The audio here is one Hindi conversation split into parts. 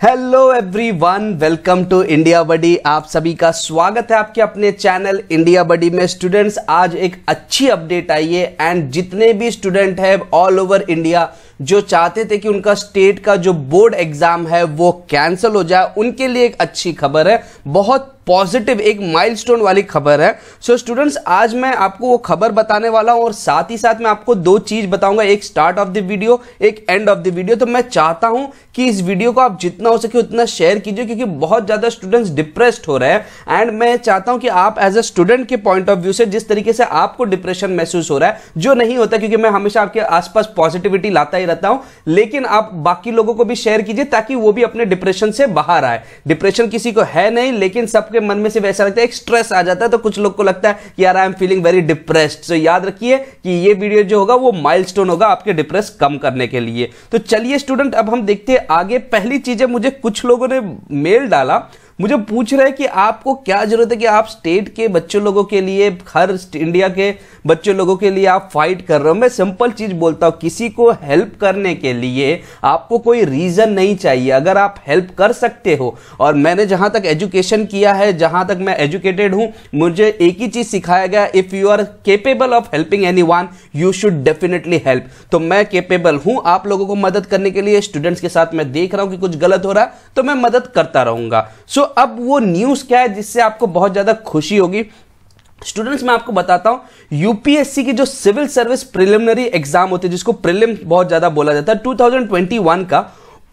Hello everyone, welcome to India buddy. आप सभी का स्वागत है आपके अपने चैनल इंडिया बडी में। स्टूडेंट्स, आज एक अच्छी अपडेट आई है एंड जितने भी स्टूडेंट हैं ऑल ओवर इंडिया जो चाहते थे कि उनका स्टेट का जो बोर्ड एग्जाम है वो कैंसिल हो जाए, उनके लिए एक अच्छी खबर है। बहुत पॉजिटिव, एक माइलस्टोन वाली खबर है। सो स्टूडेंट्स, आज मैं आपको वो खबर बताने वाला हूं और साथ ही साथ मैं आपको दो चीज बताऊंगा, एक स्टार्ट ऑफ द वीडियो, एक एंड ऑफ द वीडियो। तो मैं चाहता हूं कि इस वीडियो को आप जितना हो सके उतना शेयर कीजिए, क्योंकि बहुत ज्यादा स्टूडेंट्स डिप्रेस्ड हो रहे हैं एंड मैं चाहता हूं कि आप एज अ स्टूडेंट के पॉइंट ऑफ व्यू से जिस तरीके से आपको डिप्रेशन महसूस हो रहा है, जो नहीं होता, क्योंकि मैं हमेशा आपके आसपास पॉजिटिविटी लाता ही रहता हूं, लेकिन आप बाकी लोगों को भी शेयर कीजिए ताकि वो भी अपने डिप्रेशन से बाहर आए। डिप्रेशन किसी को है नहीं, लेकिन सबके मन में से वैसा लगता है, एक स्ट्रेस आ जाता है, तो कुछ लोग को लगता है कि यार I am feeling very depressed. So याद रखिए कि ये वीडियो जो होगा वो माइलस्टोन होगा आपके डिप्रेस कम करने के लिए। तो चलिए स्टूडेंट, अब हम देखते हैं आगे। पहली चीज है, मुझे कुछ लोगों ने मेल डाला, मुझे पूछ रहे हैं कि आपको क्या जरूरत है कि आप स्टेट के बच्चों लोगों के लिए, हर इंडिया के बच्चों लोगों के लिए आप फाइट कर रहे हो। मैं सिंपल चीज बोलता हूं, किसी को हेल्प करने के लिए आपको कोई रीजन नहीं चाहिए। अगर आप हेल्प कर सकते हो, और मैंने जहां तक एजुकेशन किया है, जहां तक मैं एजुकेटेड हूं, मुझे एक ही चीज सिखाया गया, if you are capable of helping anyone you should definitely help. तो मैं केपेबल हूं आप लोगों को मदद करने के लिए। स्टूडेंट्स के साथ मैं देख रहा हूं कि कुछ गलत हो रहा है तो मैं मदद करता रहूंगा। सो अब वो न्यूज क्या है जिससे आपको बहुत ज्यादा खुशी होगी। स्टूडेंट्स, मैं आपको बताता हूं, यूपीएससी की जो सिविल सर्विस प्रिलिमिनरी एग्जाम होती है, जिसको प्रीलिम बहुत ज्यादा बोला जाता है, 2021 का,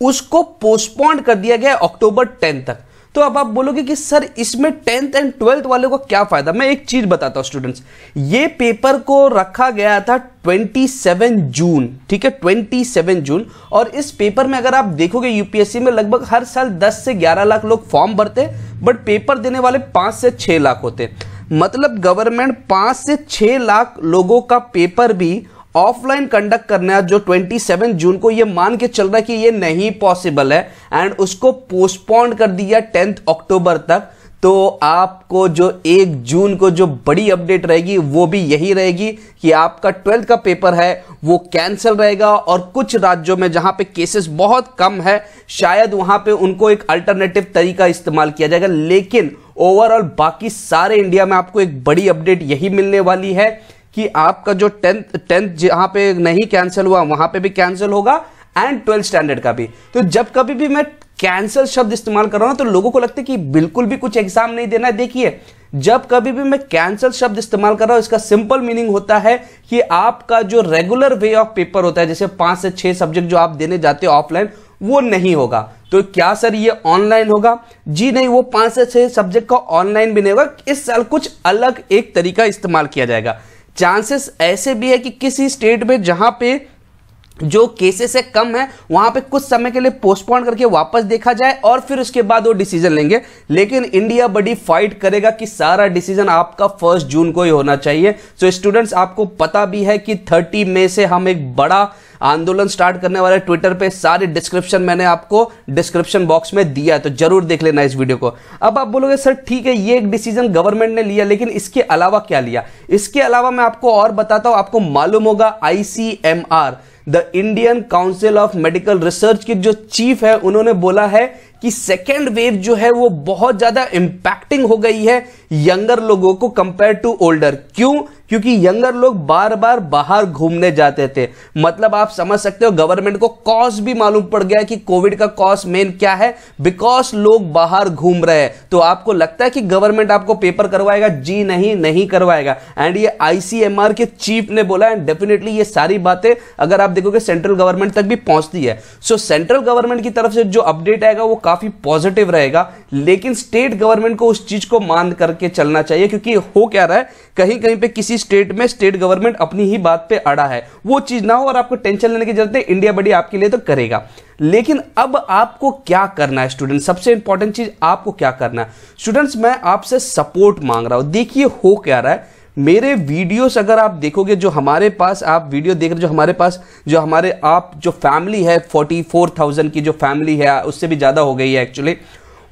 उसको पोस्टपोन कर दिया गया अक्टूबर 10 तक। तो अब आप बोलोगे कि सर इसमें 10th एंड 12th वालों को क्या फायदा। मैं एक चीज बताता हूं स्टूडेंट्स, ये पेपर को रखा गया था 27 जून, ठीक है, 27 जून। और इस पेपर में अगर आप देखोगे यूपीएससी में लगभग हर साल 10 से 11 लाख लोग फॉर्म भरते, बट पेपर देने वाले 5 से 6 लाख होते। मतलब गवर्नमेंट 5 से 6 लाख लोगों का पेपर भी ऑफलाइन कंडक्ट करना है, जो 27 जून को ये मान के चल रहा है कि ये नहीं पॉसिबल है, एंड उसको पोस्टपोन कर दिया 10 अक्टूबर तक। तो आपको जो 1 जून को जो बड़ी अपडेट रहेगी वो भी यही रहेगी कि आपका 12th का पेपर है वो कैंसिल रहेगा। और कुछ राज्यों में जहां पे केसेस बहुत कम है, शायद वहां पे उनको एक अल्टरनेटिव तरीका इस्तेमाल किया जाएगा। लेकिन ओवरऑल बाकी सारे इंडिया में आपको एक बड़ी अपडेट यही मिलने वाली है कि आपका जो 10th जहां पे नहीं कैंसिल हुआ वहां पे भी कैंसिल होगा, एंड 12th स्टैंडर्ड का भी। तो जब कभी भी मैं कैंसिल शब्द इस्तेमाल कर रहा हूं तो लोगों को लगता है कि बिल्कुल भी कुछ एग्जाम नहीं देना है। देखिए, जब कभी भी मैं कैंसिल शब्द इस्तेमाल कर रहा हूं, इसका सिंपल मीनिंग होता है कि आपका जो रेगुलर वे ऑफ पेपर होता है, जैसे 5 से 6 सब्जेक्ट जो आप देने जाते हो ऑफलाइन, वो नहीं होगा। तो क्या सर ये ऑनलाइन होगा? जी नहीं, वो 5 से 6 सब्जेक्ट का ऑनलाइन भी नहीं होगा। इस साल कुछ अलग एक तरीका इस्तेमाल किया जाएगा। चांसेस ऐसे भी है कि किसी स्टेट में जहां पे जो केसेस है कम है, वहां पे कुछ समय के लिए पोस्टपोन करके वापस देखा जाए और फिर उसके बाद वो डिसीजन लेंगे। लेकिन इंडिया बड़ी फाइट करेगा कि सारा डिसीजन आपका 1 जून को ही होना चाहिए। सो स्टूडेंट्स, आपको पता भी है कि 30 मई से हम एक बड़ा आंदोलन स्टार्ट करने वाले। ट्विटर पे सारे डिस्क्रिप्शन मैंने आपको डिस्क्रिप्शन बॉक्स में दिया है, तो जरूर देख लेना इस वीडियो को। अब आप बोलोगे सर ठीक है, ये एक डिसीजन गवर्नमेंट ने लिया, लेकिन इसके अलावा क्या लिया? इसके अलावा मैं आपको और बताता हूं। आपको मालूम होगा ICMR, the Indian council of medical research के जो चीफ है, उन्होंने बोला है कि सेकेंड वेव जो है वो बहुत ज्यादा इंपैक्टिंग हो गई है यंगर लोगों को कंपेयर टू ओल्डर। क्यों? क्योंकि यंगर लोग बार बार बाहर घूमने जाते थे। मतलब आप समझ सकते हो, गवर्नमेंट को कॉज भी मालूम पड़ गया कि कोविड का कॉज मेन क्या है, बिकॉज लोग बाहर घूम रहे हैं। तो आपको लगता है कि गवर्नमेंट आपको पेपर करवाएगा? जी नहीं, नहीं करवाएगा। एंड ये ICMR के चीफ ने बोला, एंड डेफिनेटली ये सारी बातें अगर आप देखोगे सेंट्रल गवर्नमेंट तक भी पहुंचती है। सो सेंट्रल गवर्नमेंट की तरफ से जो अपडेट आएगा वो काफी पॉजिटिव रहेगा, लेकिन स्टेट गवर्नमेंट को उस चीज को मान करके चलना चाहिए। क्योंकि हो क्या रहा है, कहीं कहीं पे किसी स्टेट में स्टेट गवर्नमेंट अपनी ही बात पे अड़ा है, वो चीज ना हो और आपको टेंशन लेने की जरूरत है। इंडिया बड़ी आपके लिए तो करेगा। लेकिन अब आपको क्या करना है स्टूडेंट? सबसे इंपॉर्टेंट चीज आपको क्या करना है स्टूडेंट्स, मैं आपसे सपोर्ट मांग रहा हूं। देखिए हो क्या रहा है, मेरे वीडियोस अगर आप देखोगे, जो हमारे पास आप वीडियो देख रहे, जो हमारे पास जो हमारे आप जो फैमिली है 44,000 की जो फैमिली है, उससे भी ज्यादा हो गई है एक्चुअली,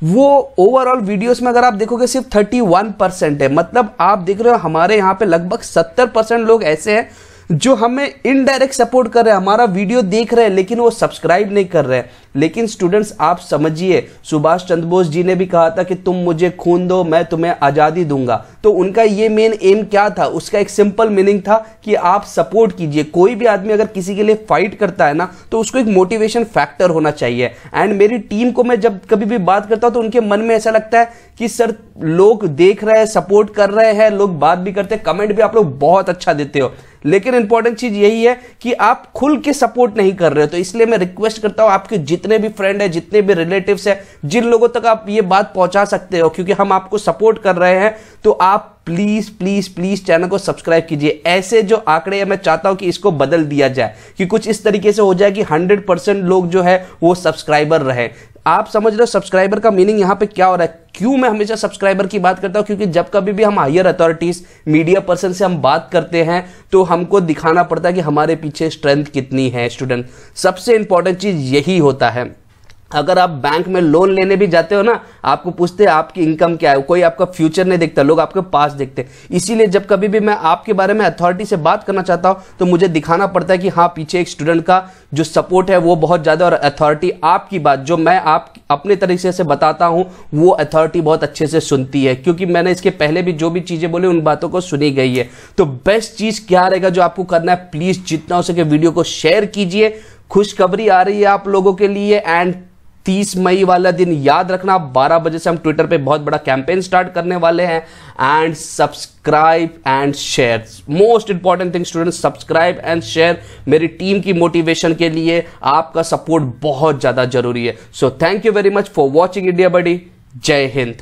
वो ओवरऑल वीडियोस में अगर आप देखोगे सिर्फ 31% है। मतलब आप देख रहे हो हमारे यहाँ पे लगभग 70% लोग ऐसे हैं जो हमें इनडायरेक्ट सपोर्ट कर रहे हैं, हमारा वीडियो देख रहे हैं लेकिन वो सब्सक्राइब नहीं कर रहे हैं। लेकिन स्टूडेंट्स आप समझिए, सुभाष चंद्र बोस जी ने भी कहा था कि तुम मुझे खून दो मैं तुम्हें आजादी दूंगा। तो उनका ये मेन एम क्या था, उसका एक सिंपल मीनिंग था कि आप सपोर्ट कीजिए। कोई भी आदमी अगर किसी के लिए फाइट करता है ना, तो उसको एक मोटिवेशन फैक्टर होना चाहिए। एंड मेरी टीम को मैं जब कभी भी बात करता हूं तो उनके मन में ऐसा लगता है कि सर लोग देख रहे हैं, सपोर्ट कर रहे हैं, लोग बात भी करते हैं, कमेंट भी आप लोग बहुत अच्छा देते हो, लेकिन इंपॉर्टेंट चीज यही है कि आप खुल के सपोर्ट नहीं कर रहे हो। तो इसलिए मैं रिक्वेस्ट करता हूं आपके जितने भी फ्रेंड है, जितने भी रिलेटिव्स है, जिन लोगों तक आप ये बात पहुंचा सकते हो, क्योंकि हम आपको सपोर्ट कर रहे हैं, तो आप प्लीज प्लीज प्लीज चैनल को सब्सक्राइब कीजिए। ऐसे जो आंकड़े हैं मैं चाहता हूं कि इसको बदल दिया जाए, कि कुछ इस तरीके से हो जाए कि 100% लोग जो है वो सब्सक्राइबर रहे। आप समझ रहे हो सब्सक्राइबर का मीनिंग यहां पे क्या हो रहा है? क्यों मैं हमेशा सब्सक्राइबर की बात करता हूं? क्योंकि जब कभी भी हम हायर अथॉरिटीज, मीडिया पर्सन से हम बात करते हैं तो हमको दिखाना पड़ता है कि हमारे पीछे स्ट्रेंथ कितनी है। स्टूडेंट, सबसे इंपॉर्टेंट चीज यही होता है। अगर आप बैंक में लोन लेने भी जाते हो ना, आपको पूछते हैं आपकी इनकम क्या है, कोई आपका फ्यूचर नहीं देखता, लोग आपके पास देखते हैं। इसीलिए जब कभी भी मैं आपके बारे में अथॉरिटी से बात करना चाहता हूं तो मुझे दिखाना पड़ता है कि हाँ, पीछे एक स्टूडेंट का जो सपोर्ट है वो बहुत ज्यादा, और अथॉरिटी आपकी बात जो मैं आप अपने तरीके से बताता हूं वो अथॉरिटी बहुत अच्छे से सुनती है, क्योंकि मैंने इसके पहले भी जो भी चीजें बोली उन बातों को सुनी गई है। तो बेस्ट चीज क्या रहेगा जो आपको करना है, प्लीज जितना हो सके वीडियो को शेयर कीजिए। खुशखबरी आ रही है आप लोगों के लिए, एंड 30 मई वाला दिन याद रखना, 12 बजे से हम ट्विटर पे बहुत बड़ा कैंपेन स्टार्ट करने वाले हैं। And subscribe and share, most important thing students, subscribe and share. मेरी टीम की मोटिवेशन के लिए आपका सपोर्ट बहुत ज्यादा जरूरी है। So thank you very much for watching India buddy. जय हिंद।